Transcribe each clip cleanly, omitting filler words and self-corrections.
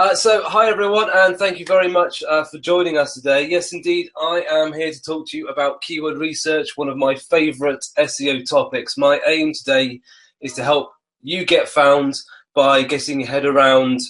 Hi everyone, and thank you very much for joining us today. Yes, indeed, I am here to talk to you about keyword research, one of my favourite SEO topics. My aim today is to help you get found by getting your head around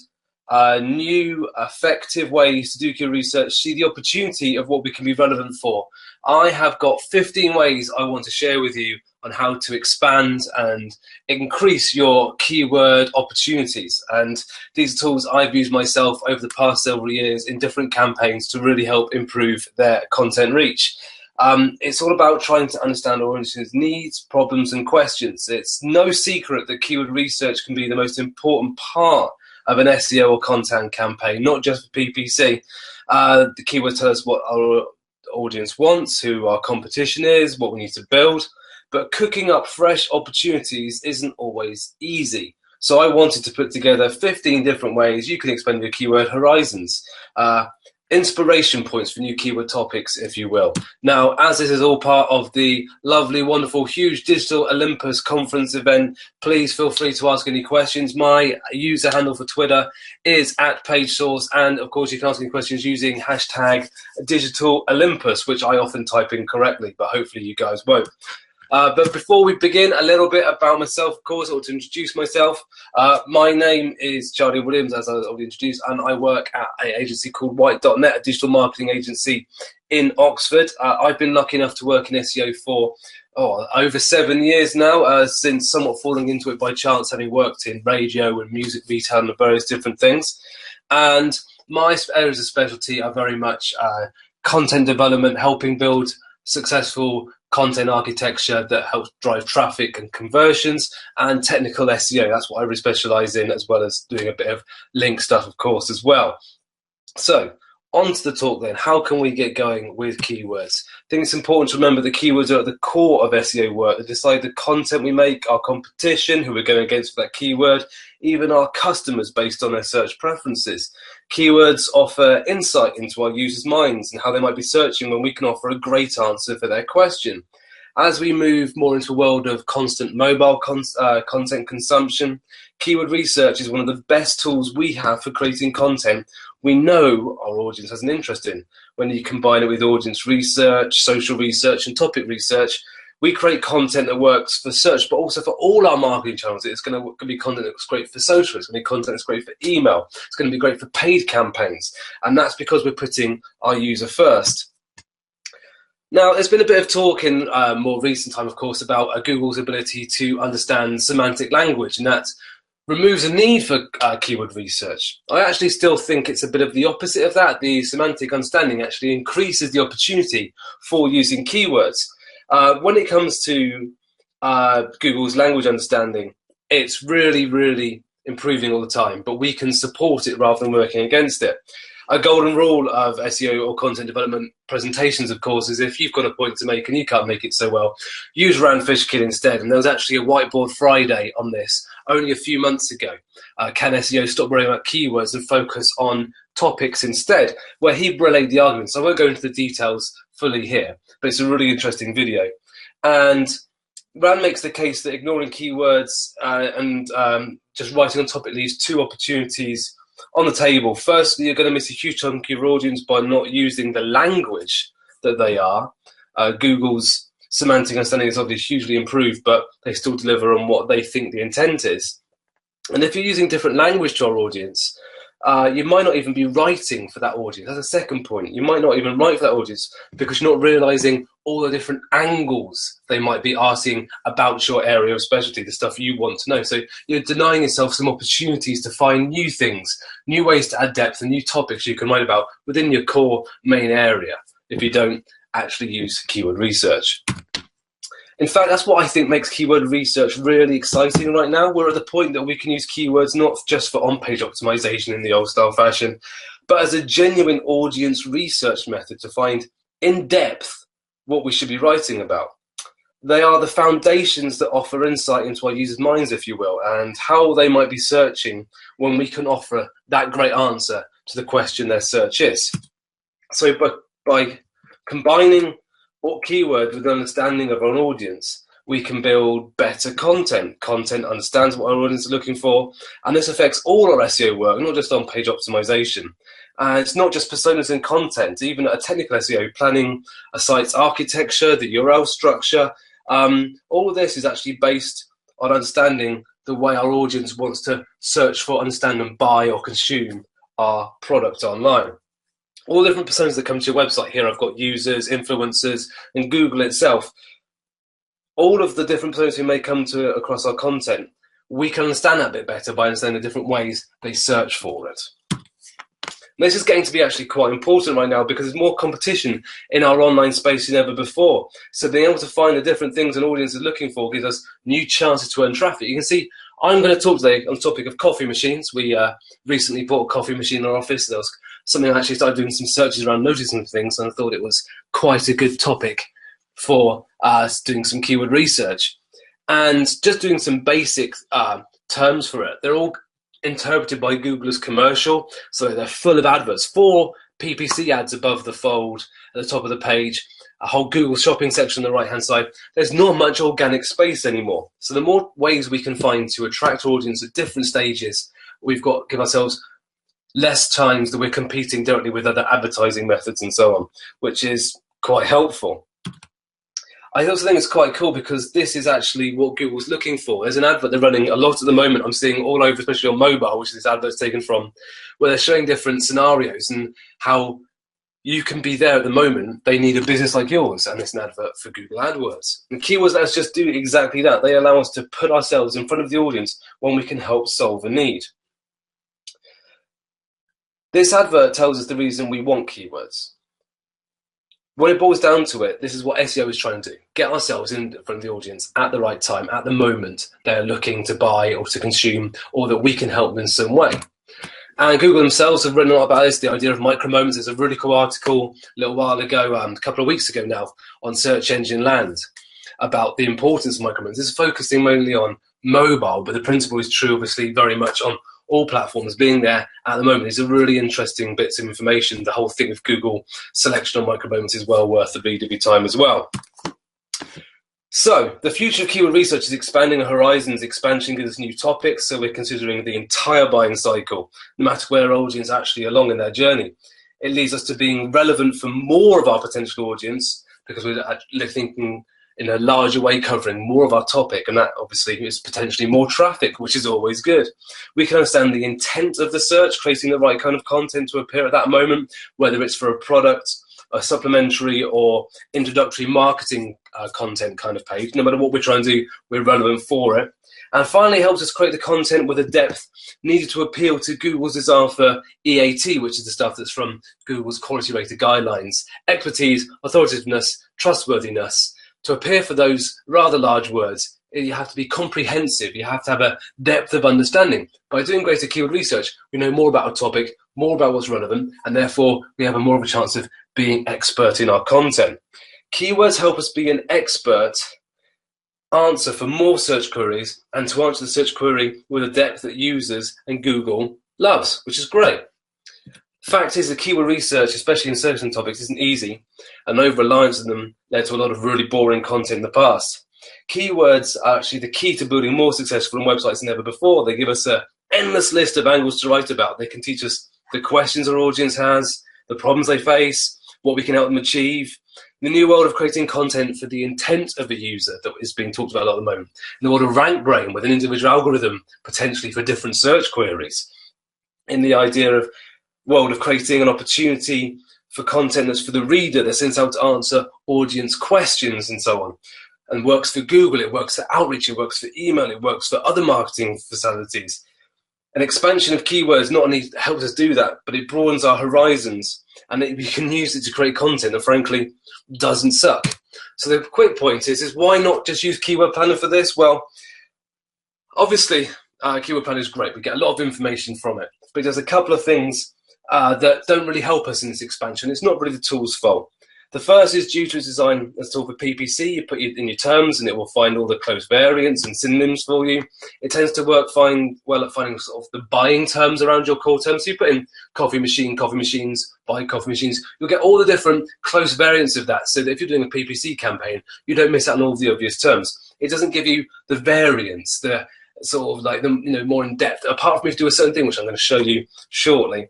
new, effective ways to do keyword research, see the opportunity of what we can be relevant for. I have got 15 ways I want to share with you on how to expand and increase your keyword opportunities. And these are tools I've used myself over the past several years in different campaigns to really help improve their content reach. It's all about trying to understand our audience's needs, problems, and questions. It's no secret that keyword research can be the most important part of an SEO or content campaign, not just for PPC. The keywords tell us what our audience wants, who our competition is, what we need to build. But cooking up fresh opportunities isn't always easy. So I wanted to put together 15 different ways you can expand your keyword horizons. Inspiration points for new keyword topics, if you will. Now, as this is all part of the lovely, wonderful, huge digital Olympus conference event, please feel free to ask any questions. My user handle for Twitter is @PageSource, and of course you can ask any questions using hashtag digital Olympus, which I often type in correctly, but hopefully you guys won't. But before we begin, a little bit about myself, of course, or to introduce myself. My name is Charlie Williams, as I was already introduced, and I work at an agency called White.net, a digital marketing agency in Oxford. I've been lucky enough to work in SEO for over 7 years now, since somewhat falling into it by chance, having worked in radio and music retail and various different things. And my areas of specialty are very much content development, helping build successful content architecture that helps drive traffic and conversions, and technical SEO. That's what I really specialize in, as well as doing a bit of link stuff, of course, as well. So on to the talk then. How can we get going with keywords? I think it's important to remember the keywords are at the core of SEO work. They decide the content we make, our competition, who we're going against for that keyword, even our customers based on their search preferences. Keywords offer insight into our users' minds and how they might be searching, when we can offer a great answer for their question. As we move more into a world of constant mobile content consumption, keyword research is one of the best tools we have for creating content we know our audience has an interest in. When you combine it with audience research, social research, and topic research, we create content that works for search, but also for all our marketing channels. It's going to be content that's great for social. It's going to be content that's great for email. It's going to be great for paid campaigns. And that's because we're putting our user first. Now, there's been a bit of talk in more recent time, of course, about Google's ability to understand semantic language, and that removes a need for keyword research. I actually still think it's a bit of the opposite of that. The semantic understanding actually increases the opportunity for using keywords. When it comes to Google's language understanding, it's really, really improving all the time, but we can support it rather than working against it. A golden rule of SEO or content development presentations, of course, is if you've got a point to make and you can't make it so well, use Rand Fishkin instead. And there was actually a whiteboard Friday on this only a few months ago. Can SEO stop worrying about keywords and focus on topics instead? Where he relayed the argument. So I won't go into the details fully here, but it's a really interesting video. And Rand makes the case that ignoring keywords and just writing on topic leaves two opportunities on the table. Firstly, you're going to miss a huge chunk of your audience by not using the language that they are. Google's semantic understanding is obviously hugely improved, but they still deliver on what they think the intent is. And if you're using different language to our audience, you might not even be writing for that audience. That's a second point. You might not even write for that audience because you're not realizing all the different angles they might be asking about your area of specialty, the stuff you want to know. So you're denying yourself some opportunities to find new things, new ways to add depth, and new topics you can write about within your core main area if you don't actually use keyword research. In fact, that's what I think makes keyword research really exciting right now. We're at the point that we can use keywords not just for on-page optimization in the old style fashion, but as a genuine audience research method to find in depth what we should be writing about. They are the foundations that offer insight into our users' minds, if you will, and how they might be searching when we can offer that great answer to the question their search is. So by combining what keyword with an understanding of our audience, we can build better content. Content understands what our audience is looking for, and this affects all our SEO work, not just on page optimization. And it's not just personas and content, even at a technical SEO, planning a site's architecture, the URL structure. All of this is actually based on understanding the way our audience wants to search for, understand, and buy or consume our product online. All the different personas that come to your website here, I've got users, influencers, and Google itself. All of the different personas who may come to across our content, we can understand that a bit better by understanding the different ways they search for it. And this is getting to be actually quite important right now because there's more competition in our online space than ever before. So being able to find the different things an audience is looking for gives us new chances to earn traffic. You can see I'm going to talk today on the topic of coffee machines. We recently bought a coffee machine in our office. There was something I actually started doing some searches around, noticing things, and I thought it was quite a good topic for doing some keyword research and just doing some basic terms for it. They're all interpreted by Google as commercial, so they're full of adverts. 4 PPC ads above the fold at the top of the page, a whole Google shopping section on the right hand side. There's not much organic space anymore. So the more ways we can find to attract audience at different stages, we've got to give ourselves less times that we're competing directly with other advertising methods and so on, which is quite helpful. I also think it's quite cool because this is actually what Google's looking for. There's an advert they're running a lot at the moment. I'm seeing all over, especially on mobile, which this advert's taken from, where they're showing different scenarios and how you can be there at the moment. They need a business like yours, and it's an advert for Google AdWords. And keywords let us just do exactly that. They allow us to put ourselves in front of the audience when we can help solve a need. This advert tells us the reason we want keywords. When it boils down to it, this is what SEO is trying to do. Get ourselves in front of the audience at the right time, at the moment they're looking to buy or to consume, or that we can help them in some way. And Google themselves have written a lot about this, the idea of micro moments. There's a really cool article a little while ago, a couple of weeks ago now, on Search Engine Land about the importance of micro moments. This is focusing mainly on mobile, but the principle is true, obviously, very much on all platforms. Being there at the moment is a really interesting bits of information. The whole thing of Google selection on micro moments is well worth the read of your time as well. So the future of keyword research is expanding our horizons. Expansion gives us new topics, so we're considering the entire buying cycle, no matter where our audience is actually along in their journey. It leads us to being relevant for more of our potential audience because we're actually thinking in a larger way, covering more of our topic, and that obviously is potentially more traffic, which is always good. We can understand the intent of the search, creating the right kind of content to appear at that moment, whether it's for a product, a supplementary or introductory marketing content kind of page. No matter what we're trying to do, we're relevant for it. And finally, helps us create the content with a depth needed to appeal to Google's desire for EAT, which is the stuff that's from Google's quality rated guidelines. Expertise, authoritativeness, trustworthiness. To appear for those rather large words, you have to be comprehensive. You have to have a depth of understanding. By doing greater keyword research, we know more about our topic, more about what's relevant, and therefore we have more of a chance of being expert in our content. Keywords help us be an expert answer for more search queries and to answer the search query with a depth that users and Google loves, which is great. Fact is that keyword research, especially in certain topics, isn't easy, and over-reliance on them led to a lot of really boring content in the past. Keywords are actually the key to building more successful websites than ever before. They give us an endless list of angles to write about. They can teach us the questions our audience has, the problems they face, what we can help them achieve. The new world of creating content for the intent of a user that is being talked about a lot at the moment. In the world of rank brain with an individual algorithm potentially for different search queries. In the idea of world of creating an opportunity for content that's for the reader, that sends out to answer audience questions and so on. And works for Google, it works for outreach, it works for email, it works for other marketing facilities. An expansion of keywords not only helps us do that, but it broadens our horizons, and we can use it to create content that frankly doesn't suck. So the quick point is why not just use Keyword Planner for this? Well, obviously Keyword Planner is great. We get a lot of information from it, but there's a couple of things that don't really help us in this expansion. It's not really the tool's fault. The first is due to its design as a tool for PPC. You put it in your terms and it will find all the close variants and synonyms for you. It tends to work well at finding sort of the buying terms around your core terms. So you put in coffee machine, coffee machines, buy coffee machines. You'll get all the different close variants of that, so that if you're doing a PPC campaign, you don't miss out on all the obvious terms. It doesn't give you the variance, the sort of like the more in depth, apart from if you do a certain thing, which I'm going to show you shortly.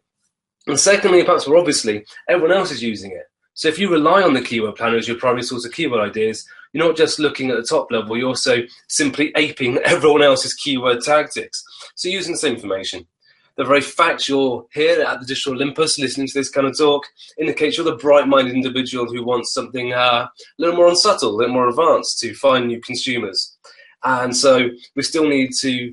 And secondly, perhaps more obviously, everyone else is using it. So if you rely on the keyword planner as your primary source of keyword ideas, you're not just looking at the top level, you're also simply aping everyone else's keyword tactics. So using the same information. The very fact you're here at the Digital Olympus listening to this kind of talk indicates you're the bright-minded individual who wants something a little more unsubtle, a little more advanced to find new consumers. And so we still need to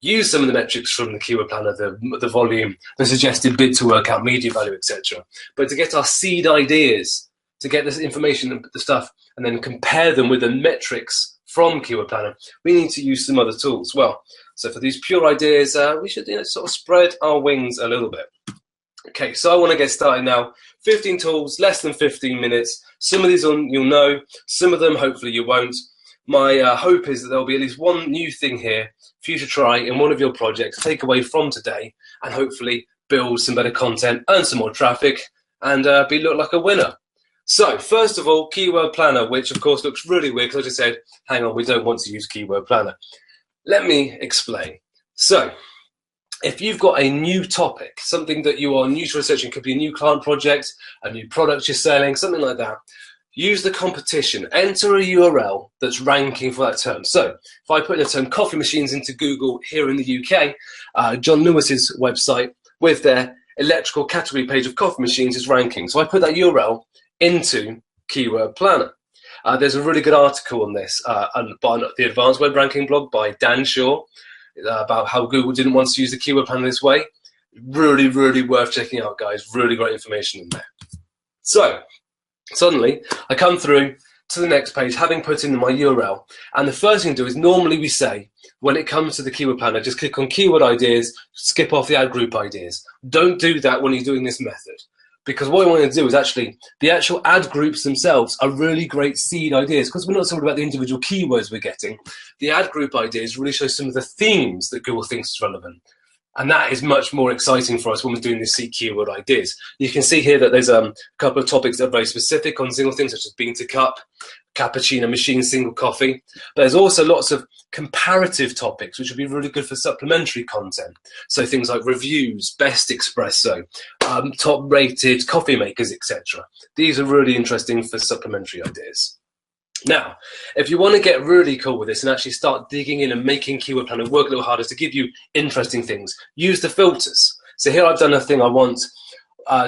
use some of the metrics from the keyword planner, the volume, the suggested bid to work out media value, etc. But to get our seed ideas, to get this information, the stuff, and then compare them with the metrics from keyword planner, we need to use some other tools. Well, so for these pure ideas, we should sort of spread our wings a little bit. Okay, so I want to get started now. 15 tools, less than 15 minutes. Some of these you'll know, some of them hopefully you won't. My hope is that there'll be at least one new thing here for you to try in one of your projects, take away from today, and hopefully build some better content, earn some more traffic, and look like a winner. So, first of all, keyword planner, which of course looks really weird because I just said, hang on, we don't want to use keyword planner. Let me explain. So, if you've got a new topic, something that you are new to researching, could be a new client project, a new product you're selling, something like that, use the competition. Enter a URL that's ranking for that term. So if I put in the term coffee machines into Google here in the UK, John Lewis's website with their electrical category page of coffee machines is ranking. So I put that URL into Keyword Planner. There's a really good article on this by the Advanced Web Ranking blog by Dan Shaw about how Google didn't want to use the Keyword Planner this way. Really, really worth checking out, guys. Really great information in there. So suddenly, I come through to the next page, having put in my URL, and the first thing to do is normally we say, when it comes to the keyword planner, just click on keyword ideas, skip off the ad group ideas. Don't do that when you're doing this method, because what we want to do is the actual ad groups themselves are really great seed ideas, because we're not talking about the individual keywords we're getting. The ad group ideas really show some of the themes that Google thinks is relevant. And that is much more exciting for us when we're doing the seed keyword ideas. You can see here that there's a couple of topics that are very specific on single things, such as bean to cup, cappuccino machine, single coffee. But there's also lots of comparative topics, which would be really good for supplementary content. So things like reviews, best espresso, top-rated coffee makers, etc. These are really interesting for supplementary ideas. Now, if you want to get really cool with this and actually start digging in and making Keyword Planner work a little harder to give you interesting things, use the filters. So here I've done a thing. I want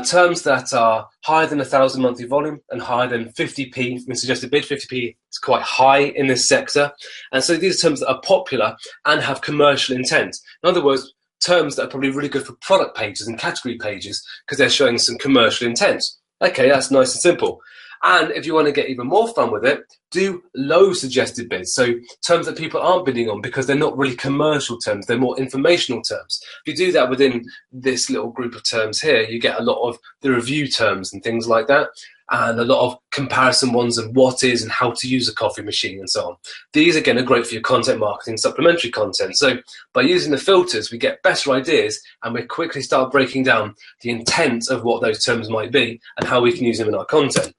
terms that are higher than 1,000 monthly volume and higher than 50p. In suggested bid, 50p is quite high in this sector. And so these are terms that are popular and have commercial intent. In other words, terms that are probably really good for product pages and category pages because they're showing some commercial intent. Okay, that's nice and simple. And if you want to get even more fun with it, do low suggested bids. So terms that people aren't bidding on because they're not really commercial terms, they're more informational terms. If you do that within this little group of terms here, you get a lot of the review terms and things like that, and a lot of comparison ones and what is and how to use a coffee machine and so on. These, again, are great for your content marketing, supplementary content. So by using the filters, we get better ideas and we quickly start breaking down the intent of what those terms might be and how we can use them in our content.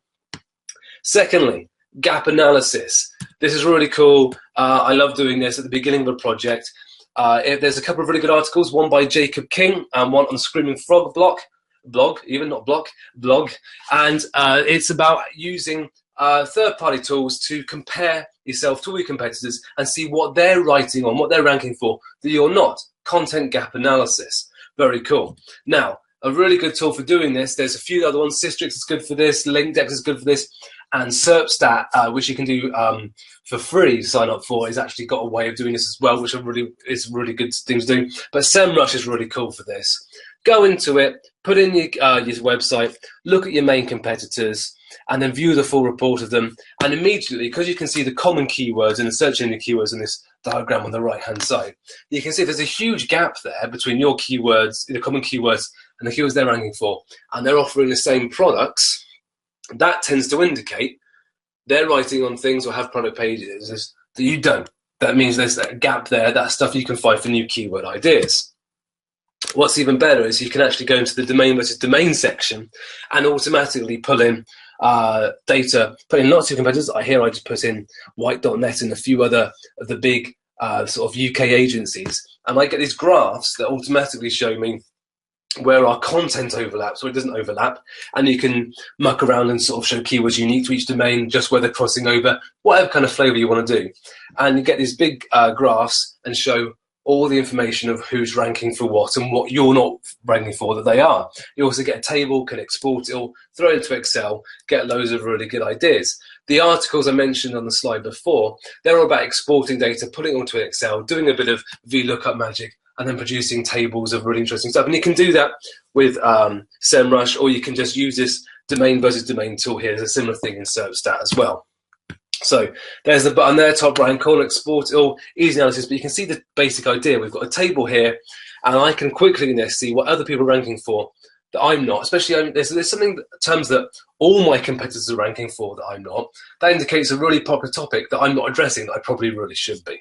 Secondly, gap analysis. This is really cool. I love doing this at the beginning of a project. There's a couple of really good articles, one by Jacob King and one on Screaming Frog blog, and it's about using third-party tools to compare yourself to all your competitors and see what they're writing on, what they're ranking for, that you're not. Content gap analysis. Very cool. Now, a really good tool for doing this, there's a few other ones. Systrix is good for this, LinkDex is good for this, and SERPstat, which you can do for free, sign up for, has actually got a way of doing this as well, which is really good thing to do. But SEMrush is really cool for this. Go into it, put in your website, look at your main competitors, and then view the full report of them. And immediately, because you can see the common keywords and the search engine keywords in this diagram on the right-hand side, you can see there's a huge gap there between your keywords, the common keywords, and the keywords they're ranking for, and they're offering the same products. That tends to indicate they're writing on things or have product pages that you don't. That means there's that gap there, that stuff you can find for new keyword ideas. What's even better is you can actually go into the domain versus domain section and automatically pull in data, put in lots of competitors. Here I just put in white.net and a few other of the big sort of UK agencies, and I get these graphs that automatically show me where our content overlaps or it doesn't overlap, and you can muck around and sort of show keywords unique to each domain, just where they're crossing over, whatever kind of flavor you want to do. And you get these big graphs and show all the information of who's ranking for what and what you're not ranking for that they are. You also get a table, can export it all, throw it into Excel, get loads of really good ideas. The articles I mentioned on the slide before, they're all about exporting data, putting it onto Excel, doing a bit of VLOOKUP magic, and then producing tables of really interesting stuff. And you can do that with SEMrush, or you can just use this domain versus domain tool here. There's a similar thing in SERPstat as well. So there's the button there, top right corner, export it all, easy analysis, but you can see the basic idea. We've got a table here, and I can quickly in this see what other people are ranking for that I'm not, especially there's something, terms that all my competitors are ranking for that I'm not. That indicates a really popular topic that I'm not addressing that I probably really should be.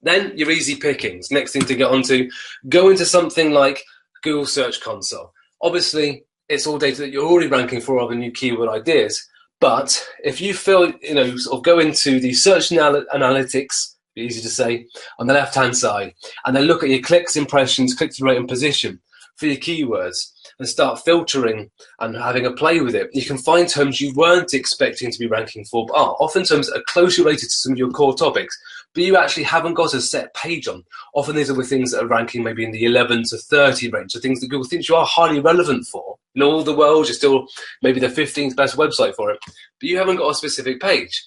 Then your easy pickings. Next thing to get onto, go into something like Google Search Console. Obviously, it's all data that you're already ranking for other new keyword ideas. But if you feel, sort of go into the search analytics, easy to say, on the left-hand side, and then look at your clicks, impressions, click-through rate, and position for your keywords, and start filtering and having a play with it, you can find terms you weren't expecting to be ranking for, but are often terms that are closely related to some of your core topics, but you actually haven't got a set page on. Often these are the things that are ranking maybe in the 11 to 30 range, so things that Google thinks you are highly relevant for. In all the world, you're still maybe the 15th best website for it, but you haven't got a specific page.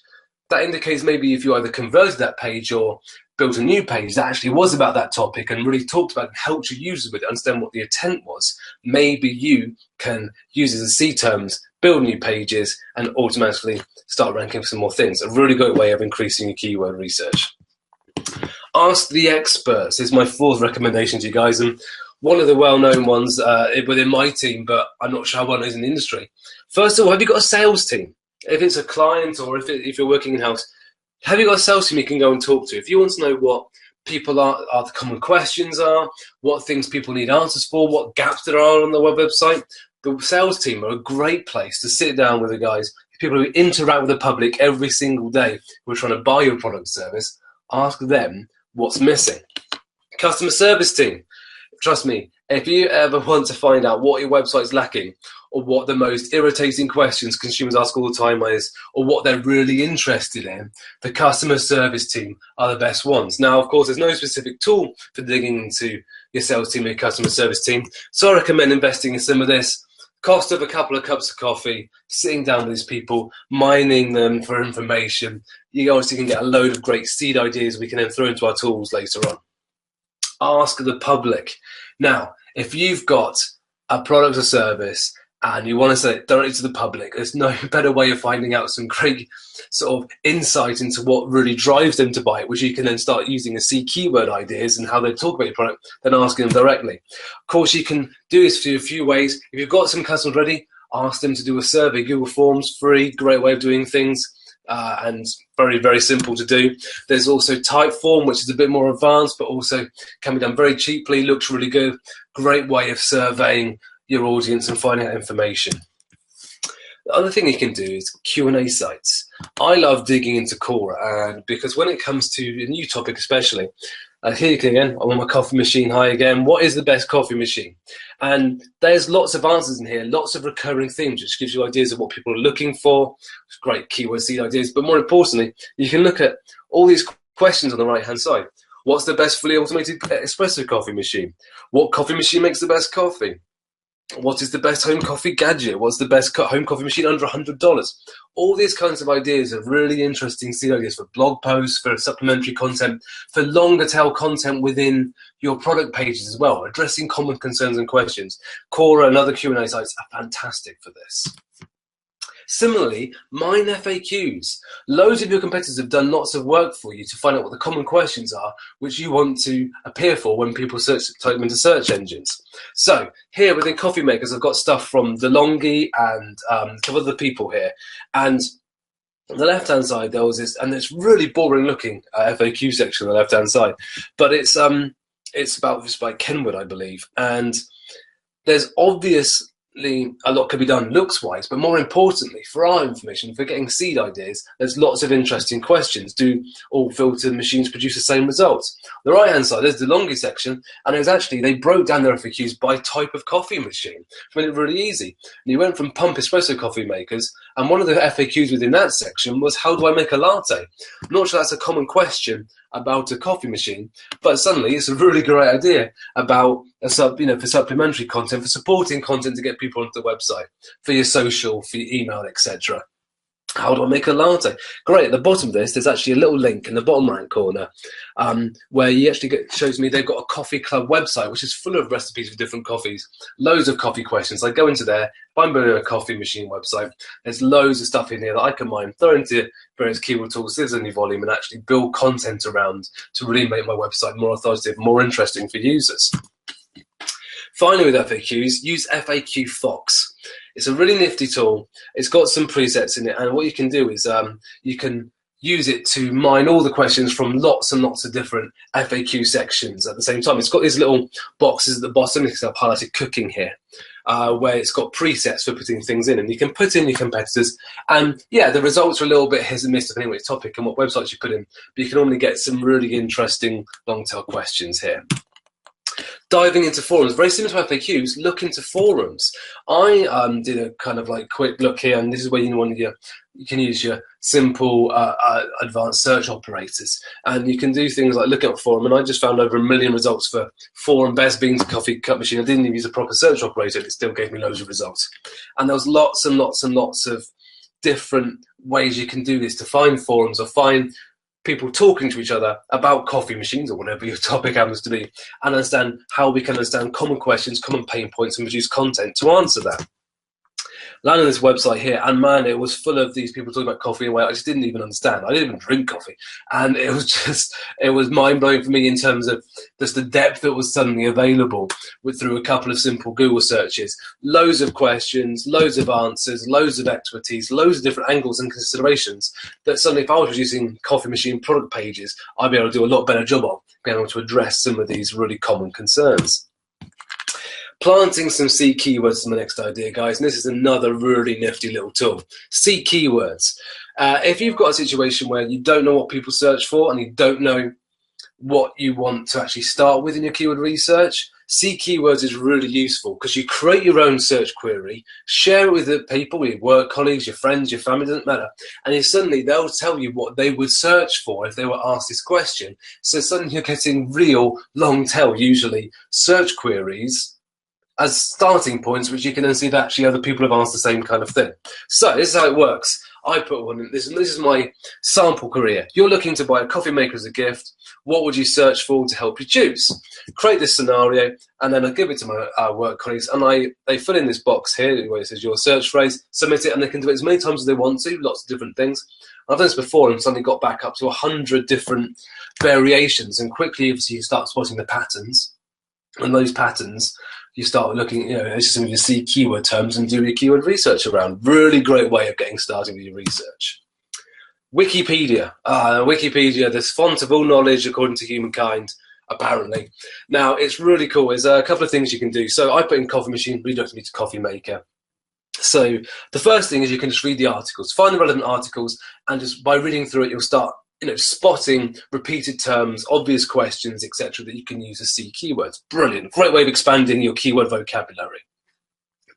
That indicates maybe if you either converted that page or built a new page that actually was about that topic and really talked about and helped your users with it, understand what the intent was, maybe you can use it as C terms, build new pages, and automatically start ranking for some more things. A really good way of increasing your keyword research. Ask the experts is my fourth recommendation to you guys, and one of the well-known ones within my team, but I'm not sure how well it is in the industry. First of all, have you got a sales team? If it's a client or if you're working in-house, have you got a sales team you can go and talk to? If you want to know what people are the common questions are, what things people need answers for, what gaps there are on the website, the sales team are a great place to sit down with the guys, people who interact with the public every single day who are trying to buy your product or service. Ask them what's missing. Customer service team. Trust me, if you ever want to find out what your website's lacking, or what the most irritating questions consumers ask all the time is, or what they're really interested in, the customer service team are the best ones. Now, of course, there's no specific tool for digging into your sales team and your customer service team, so I recommend investing in some of this. Cost of a couple of cups of coffee, sitting down with these people, mining them for information. You obviously can get a load of great seed ideas we can then throw into our tools later on. Ask the public. Now, if you've got a product or service and you want to sell it directly to the public, there's no better way of finding out some great sort of insight into what really drives them to buy it, which you can then start using as see keyword ideas and how they talk about your product, then asking them directly. Of course, you can do this through a few ways. If you've got some customers ready, ask them to do a survey. Google Forms, free, great way of doing things. And very, very simple to do. There's also Typeform, which is a bit more advanced, but also can be done very cheaply, looks really good. Great way of surveying your audience and finding out information. The other thing you can do is Q&A sites. I love digging into Quora, and because when it comes to a new topic especially, here again, I'm on my coffee machine. Hi again. What is the best coffee machine? And there's lots of answers in here, lots of recurring themes, which gives you ideas of what people are looking for. It's great keyword seed ideas. But more importantly, you can look at all these questions on the right-hand side. What's the best fully automated espresso coffee machine? What coffee machine makes the best coffee? What is the best home coffee gadget? What's the best home coffee machine under $100? All these kinds of ideas are really interesting seed ideas for blog posts, for supplementary content, for longer tail content within your product pages as well, addressing common concerns and questions. Quora and other Q&A sites are fantastic for this. Similarly, mine FAQs. Loads of your competitors have done lots of work for you to find out what the common questions are which you want to appear for when people type them into search engines. So here within Coffee Makers, I've got stuff from DeLonghi and a couple of other people here. And on the left-hand side, there was this, and it's really boring-looking FAQ section on the left-hand side, but it's by Kenwood, I believe, and there's obvious a lot could be done looks-wise, but more importantly, for our information, for getting seed ideas, there's lots of interesting questions. Do all filter machines produce the same results? The right-hand side, there's the longest section, and it's actually, they broke down their FAQs by type of coffee machine, which made it really easy. And you went from pump espresso coffee makers, and one of the FAQs within that section was, how do I make a latte? I'm not sure that's a common question about a coffee machine, but suddenly it's a really great idea about for supplementary content, for supporting content to get people onto the website, for your social, for your email, etc. How do I make a latte? Great. At the bottom of this, there's actually a little link in the bottom right corner where you actually shows me they've got a coffee club website, which is full of recipes for different coffees, loads of coffee questions. I go into there, if I'm building a coffee machine website, there's loads of stuff in here that I can mine, throw into various keyword tools, scissor any volume, and actually build content around to really make my website more authoritative, more interesting for users. Finally, with FAQs, use FAQ Fox. It's a really nifty tool. It's got some presets in it, and what you can do is you can use it to mine all the questions from lots and lots of different FAQ sections at the same time. It's got these little boxes at the bottom. I've highlighted cooking here, where it's got presets for putting things in, and you can put in your competitors. And yeah, the results are a little bit hit and miss depending on which topic and what websites you put in, but you can normally get some really interesting long tail questions here. Diving into forums, very similar to FAQs, look into forums. I did a kind of like quick look here, and this is where you can use your simple advanced search operators, and you can do things like look at a forum, and I just found over 1 million results for forum best beans coffee cup machine. I didn't even use a proper search operator, and it still gave me loads of results. And there was lots and lots and lots of different ways you can do this to find forums or find people talking to each other about coffee machines or whatever your topic happens to be, and understand how we can understand common questions, common pain points, and produce content to answer that. Landed on this website here, and man, it was full of these people talking about coffee in a way I just didn't even understand. I didn't even drink coffee, and it was mind-blowing for me in terms of just the depth that was suddenly available through a couple of simple Google searches. Loads of questions, loads of answers, loads of expertise, loads of different angles and considerations that suddenly, if I was producing coffee machine product pages, I'd be able to do a lot better job of being able to address some of these really common concerns. Planting some C keywords is my next idea, guys, and this is another really nifty little tool. C keywords. If you've got a situation where you don't know what people search for and you don't know what you want to actually start with in your keyword research, C keywords is really useful because you create your own search query, share it with the people, your work colleagues, your friends, your family, doesn't matter, and suddenly they'll tell you what they would search for if they were asked this question. So suddenly you're getting real long tail, usually, search queries as starting points, which you can then see that actually other people have asked the same kind of thing. So this is how it works. I put one in, this is my sample career. You're looking to buy a coffee maker as a gift. What would you search for to help you choose? Create this scenario, and then I give it to my work colleagues, and they fill in this box here where it says your search phrase, submit it, and they can do it as many times as they want to, lots of different things. I've done this before and suddenly got back up to 100 different variations, and quickly, obviously, you start spotting the patterns, and those patterns you start looking, some of your C keyword terms and do your keyword research around. Really great way of getting started with your research. Wikipedia. Wikipedia, this font of all knowledge according to humankind, apparently. Now, it's really cool. There's a couple of things you can do. So I put in coffee machine, redirected me to coffee maker. So the first thing is you can just read the articles, find the relevant articles, and just by reading through it, you'll start spotting repeated terms, obvious questions, etc., that you can use as C keywords. Brilliant. Great way of expanding your keyword vocabulary.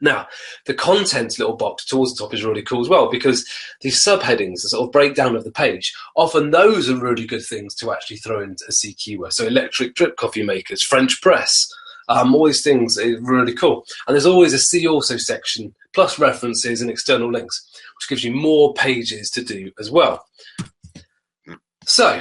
Now, the contents little box towards the top is really cool as well, because these subheadings, the sort of breakdown of the page, often those are really good things to actually throw into a C keyword. So electric drip coffee makers, French press, all these things are really cool. And there's always a See Also section, plus references and external links, which gives you more pages to do as well. So,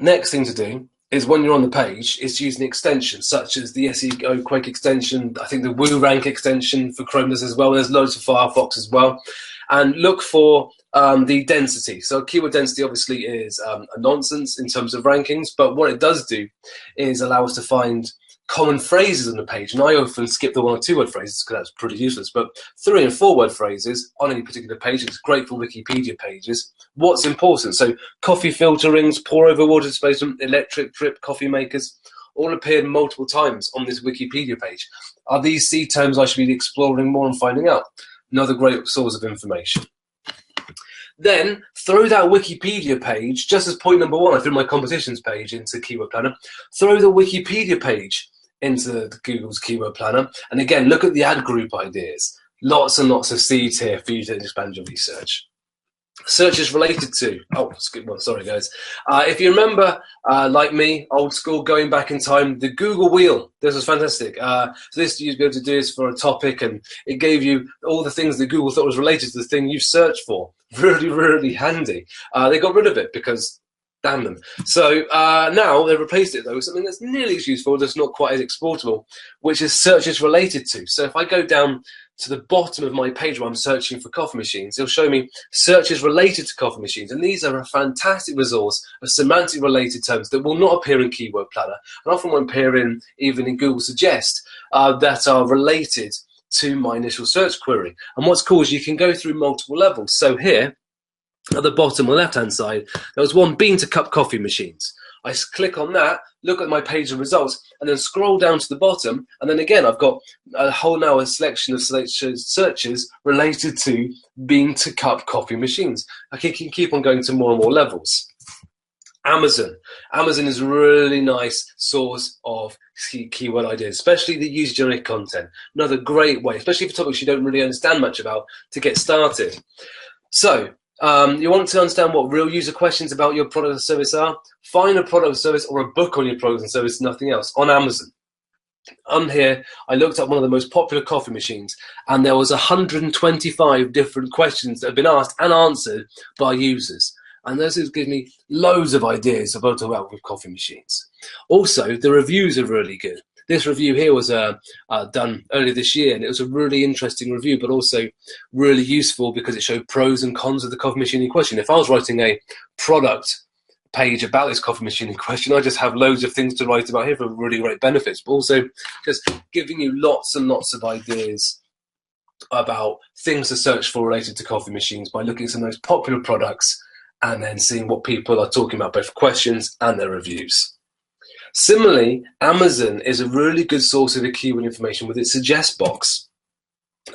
next thing to do is when you're on the page is to use an extension such as the SEO Quake extension. I think the WooRank extension for Chrome does as well. There's loads for Firefox as well. And look for the density. So keyword density obviously is a nonsense in terms of rankings, but what it does do is allow us to find common phrases on the page, and I often skip the 1 or 2 word phrases because that's pretty useless, but 3 and 4 word phrases on any particular page. It's great for Wikipedia pages. What's important? So coffee filter rings, pour over water displacement, electric drip coffee makers, all appeared multiple times on this Wikipedia page. Are these seed terms I should be exploring more and finding out? Another great source of information. Then throw that Wikipedia page, just as point number one, I threw my competitions page into Keyword Planner, throw the Wikipedia page into Google's Keyword Planner, and again, look at the ad group ideas. Lots and lots of seeds here for you to expand your research. Searches related to, oh, skip one, sorry guys. If you remember, like me, old school, going back in time, the Google wheel, this was fantastic. So this you'd be able to do this for a topic, and it gave you all the things that Google thought was related to the thing you've searched for. Really, really handy. They got rid of it because, damn them. So now they've replaced it though with something that's nearly as useful, that's not quite as exportable, which is searches related to. So if I go down to the bottom of my page where I'm searching for coffee machines, it'll show me searches related to coffee machines. And these are a fantastic resource of semantic related terms that will not appear in Keyword Planner and often won't appear even in Google Suggest that are related to my initial search query. And what's cool is you can go through multiple levels. So here at the bottom on the left hand side, there was one bean to cup coffee machines. I click on that, look at my page of results, and then scroll down to the bottom, and then again I've got a selection of searches related to bean to cup coffee machines. I can keep on going to more and more levels. Amazon is a really nice source of keyword ideas, especially the user-generated content. Another great way, especially for topics you don't really understand much about, to get started. So you want to understand what real user questions about your product or service are? Find a product or service or a book on your product and service, nothing else, on Amazon. On here, I looked at one of the most popular coffee machines, and there was 125 different questions that have been asked and answered by users. And this has given me loads of ideas about what to work with coffee machines. Also, the reviews are really good. This review here was done earlier this year, and it was a really interesting review, but also really useful because it showed pros and cons of the coffee machine in question. If I was writing a product page about this coffee machine in question, I just have loads of things to write about here for really great benefits, but also just giving you lots and lots of ideas about things to search for related to coffee machines by looking at some of those popular products and then seeing what people are talking about, both questions and their reviews. Similarly, Amazon is a really good source of the keyword information with its suggest box.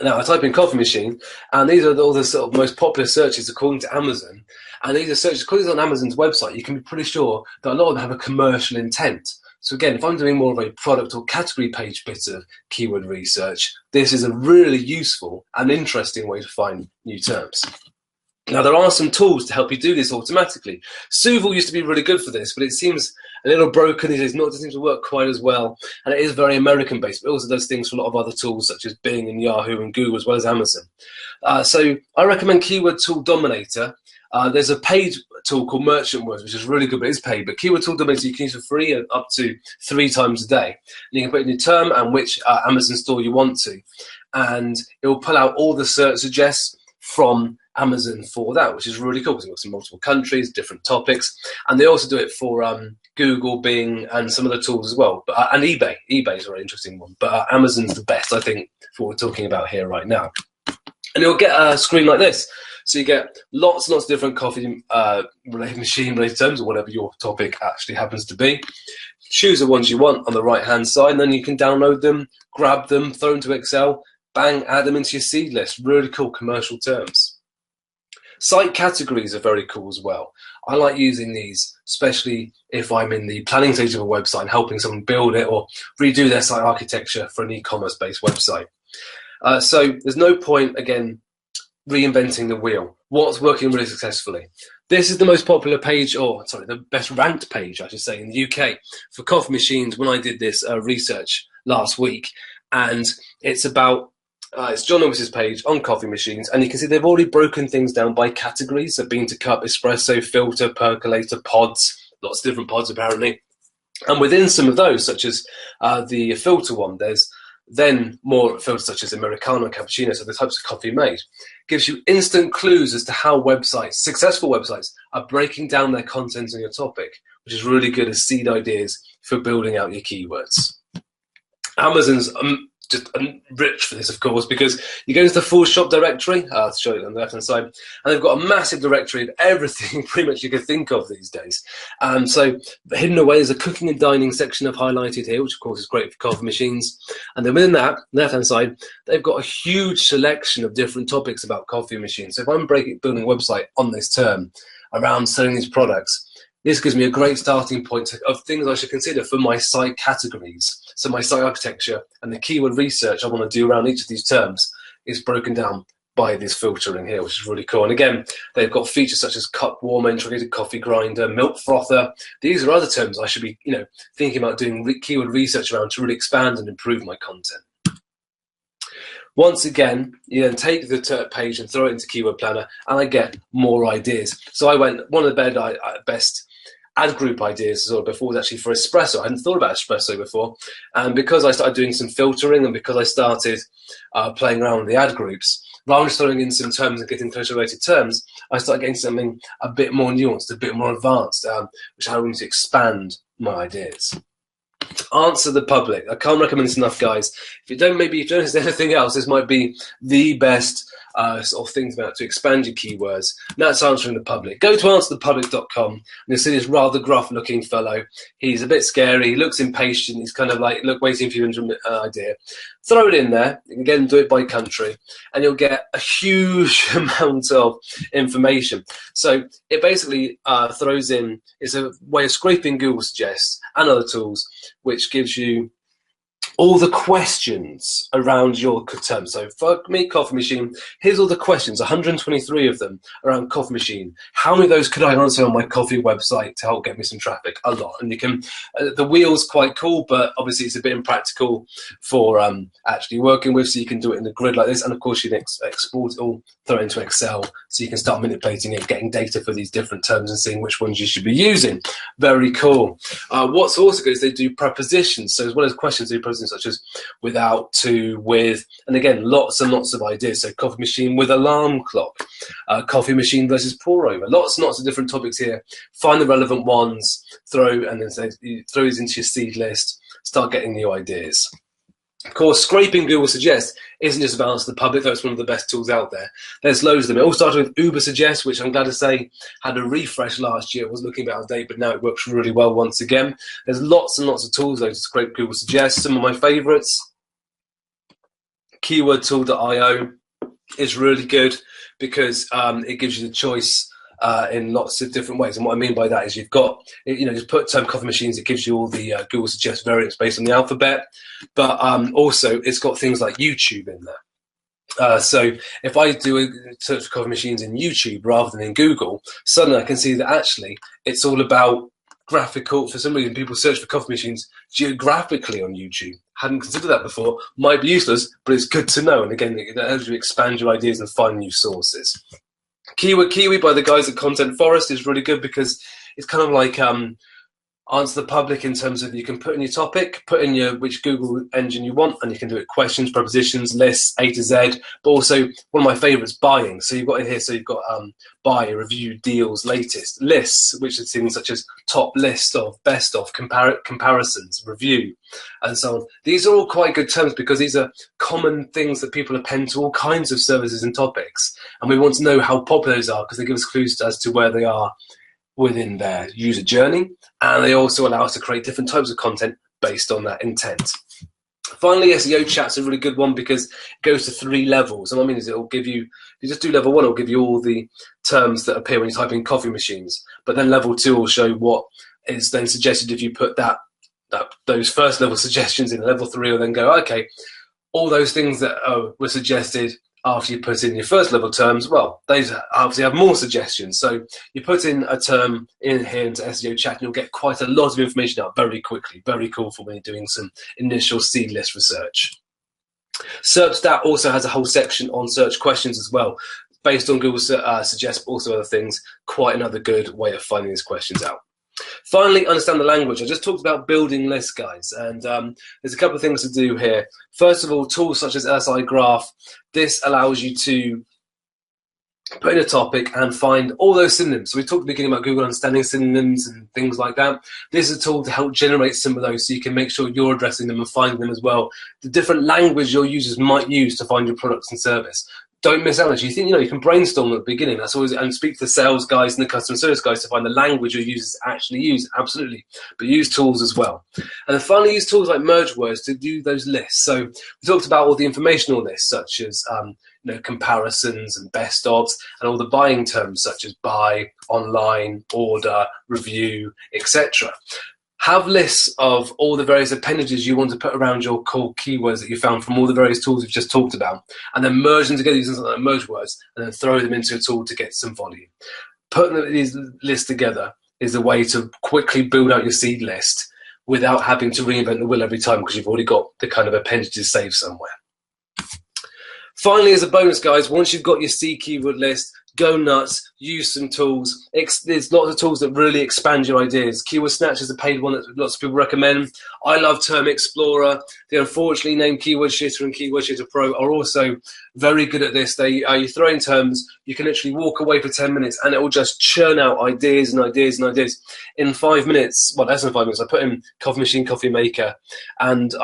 Now, I type in coffee machine, and these are all the sort of most popular searches according to Amazon. And these are searches, because it's on Amazon's website, you can be pretty sure that a lot of them have a commercial intent. So again, if I'm doing more of a product or category page bit of keyword research, this is a really useful and interesting way to find new terms. Now, there are some tools to help you do this automatically. Suval used to be really good for this, but it seems a little broken. It doesn't seem to work quite as well, and it is very American-based, but it also does things for a lot of other tools, such as Bing and Yahoo and Google, as well as Amazon. So I recommend Keyword Tool Dominator. There's a paid tool called Merchant Words, which is really good, but it's paid. But Keyword Tool Dominator you can use for free up to 3 times a day. And you can put in your term and which Amazon store you want to, and it will pull out all the search suggests from Amazon for that, which is really cool because it works in multiple countries, different topics, and they also do it for Google, Bing, and some other tools as well. But and eBay is a very interesting one, but Amazon's the best, I think, for what we're talking about here right now. And you'll get a screen like this, so you get lots and lots of different coffee related machine related terms, or whatever your topic actually happens to be. Choose the ones you want on the right hand side, and then you can download them, grab them, throw them to Excel, bang, add them into your seed list. Really cool commercial terms. Site categories are very cool as well. I like using these, especially if I'm in the planning stage of a website and helping someone build it or redo their site architecture for an e-commerce based website. So there's no point, again, reinventing the wheel. What's working really successfully? This is the most popular page, the best ranked page, I should say, in the UK for coffee machines when I did this research last week. And it's about it's John Olympus's page on coffee machines, and you can see they've already broken things down by categories. So bean to cup, espresso, filter, percolator, pods, lots of different pods apparently. And within some of those, such as the filter one, there's then more filters such as Americano and cappuccino, so the types of coffee made. Gives you instant clues as to how successful websites, are breaking down their content on your topic, which is really good as seed ideas for building out your keywords. Amazon's just rich for this, of course, because you go into the full shop directory. I'll show you on the left-hand side, and they've got a massive directory of everything pretty much you can think of these days. So hidden away is a cooking and dining section I've highlighted here, which of course is great for coffee machines. And then within that, left-hand side, they've got a huge selection of different topics about coffee machines. So if I'm building a website on this term around selling these products, this gives me a great starting point of things I should consider for my site categories. So my site architecture and the keyword research I want to do around each of these terms is broken down by this filtering here, which is really cool. And again, they've got features such as cup warmer, integrated coffee grinder, milk frother. These are other terms I should be, thinking about doing keyword research around to really expand and improve my content. Once again, you then take the page and throw it into Keyword Planner, and I get more ideas. So I went, one of the best ad group ideas before was actually for espresso. I hadn't thought about espresso before, and because I started doing some filtering and because I started playing around with the ad groups, rather than just throwing in some terms and getting closely related terms, I started getting something a bit more nuanced, a bit more advanced, which allowed me to expand my ideas. Answer the public. I can't recommend this enough, guys. If you don't understand anything else, this might be the best sort of thing to expand your keywords. And that's answering the public. Go to answerthepublic.com and you'll see this rather gruff-looking fellow. He's a bit scary. He looks impatient. He's kind of like, waiting for you to idea. Throw it in there. Again, do it by country, and you'll get a huge amount of information. So it basically throws in, it's a way of scraping Google Suggest and other tools, which gives you all the questions around your term. So for me, coffee machine, here's all the questions, 123 of them around coffee machine. How many of those could I answer on my coffee website to help get me some traffic? A lot. And you can, the wheel's quite cool, but obviously it's a bit impractical for actually working with, so you can do it in a grid like this. And of course you can export it all, throw it into Excel, so you can start manipulating it, getting data for these different terms and seeing which ones you should be using. Very cool. What's also good is they do prepositions. So as well as questions, they do prepositions such as without, to, with, and again, lots and lots of ideas. So coffee machine with alarm clock, coffee machine versus pour over, lots and lots of different topics here. Find the relevant ones, throw these into your seed list, start getting new ideas. Of course, scraping Google Suggest isn't just about Answer the Public, though it's one of the best tools out there. There's loads of them. It all started with Uber Suggest, which I'm glad to say had a refresh last year. It was looking a bit out of date, but now it works really well once again. There's lots and lots of tools, though, to scrape Google Suggest. Some of my favorites, keywordtool.io is really good because it gives you the choice in lots of different ways. And what I mean by that is you've got, just put term coffee machines, it gives you all the Google Suggest variants based on the alphabet, but also it's got things like YouTube in there. So if I do a search for coffee machines in YouTube rather than in Google, suddenly I can see that actually it's all about graphical. For some reason, people search for coffee machines geographically on YouTube. Hadn't considered that before. Might be useless, but it's good to know. And again, it helps you expand your ideas and find new sources. Keyword Kiwi by the guys at Content Forest is really good because it's kind of like Answer the Public in terms of you can put in your topic, put in which Google engine you want, and you can do it questions, prepositions, lists, A to Z, but also one of my favorites, buying. So you've got it here, so you've got buy, review, deals, latest, lists, which are things such as top list of, best of, comparisons, review, and so on. These are all quite good terms because these are common things that people append to all kinds of services and topics, and we want to know how popular those are because they give us clues as to where they are within their user journey, and they also allow us to create different types of content based on that intent. Finally, SEO chat's a really good one because it goes to 3 levels. And what I mean is it'll give you, if you just do level 1, it'll give you all the terms that appear when you type in coffee machines. But then level 2 will show what is then suggested if you put those first level suggestions in. Level 3 will then go, okay, all those things that were suggested after you put in your first level terms, well, those obviously have more suggestions. So you put in a term in here into SEO chat and you'll get quite a lot of information out very quickly. Very cool for when you're doing some initial seed list research. SERPstat also has a whole section on search questions as well, based on Google Suggest, but also other things. Quite another good way of finding these questions out. Finally, understand the language. I just talked about building lists, guys, and there's a couple of things to do here. First of all, tools such as SI Graph. This allows you to put in a topic and find all those synonyms. So we talked at the beginning about Google understanding synonyms and things like that. This is a tool to help generate some of those so you can make sure you're addressing them and finding them as well. The different language your users might use to find your products and service. Don't miss out on it. You think, you can brainstorm at the beginning. That's always, and speak to the sales guys and the customer service guys to find the language your users actually use. Absolutely. But use tools as well. And then finally, use tools like merge words to do those lists. So we talked about all the informational lists, such as comparisons and best odds, and all the buying terms such as buy, online, order, review, etc. Have lists of all the various appendages you want to put around your core keywords that you found from all the various tools we've just talked about, and then merge them together using something like merge words, and then throw them into a tool to get some volume. Putting these lists together is a way to quickly build out your seed list without having to reinvent the wheel every time, because you've already got the kind of appendages saved somewhere. Finally, as a bonus, guys, once you've got your seed keyword list, go nuts, use some tools. There's lots of tools that really expand your ideas. Keyword Snatch is a paid one that lots of people recommend. I love Term Explorer. The unfortunately named Keyword Shitter and Keyword Shitter Pro are also very good at this. You throw in terms, you can literally walk away for 10 minutes and it will just churn out ideas and ideas and ideas. In 5 minutes, well, less than 5 minutes, I put in coffee machine, coffee maker, and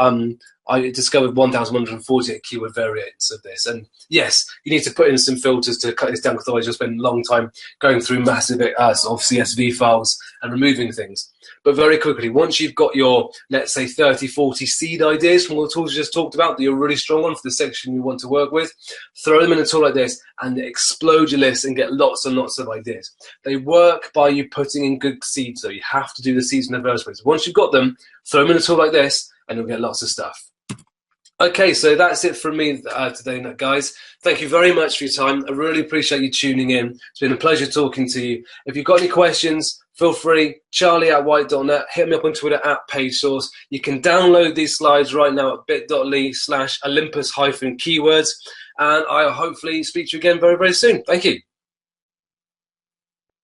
I discovered 1,148 keyword variants of this. And yes, you need to put in some filters to cut this down, because otherwise you'll spend a long time going through massive sort of CSV files and removing things. But very quickly, once you've got your, let's say, 30, 40 seed ideas from all the tools you just talked about that you're really strong on for the section you want to work with, throw them in a tool like this and explode your list and get lots and lots of ideas. They work by you putting in good seeds, though. You have to do the seeds in the first place. Once you've got them, throw them in a tool like this and you'll get lots of stuff. Okay, so that's it from me today, guys. Thank you very much for your time. I really appreciate you tuning in. It's been a pleasure talking to you. If you've got any questions, feel free, charlie@white.net. Hit me up on Twitter @PageSource. You can download these slides right now at bit.ly/Olympus-keywords. And I'll hopefully speak to you again very, very soon. Thank you.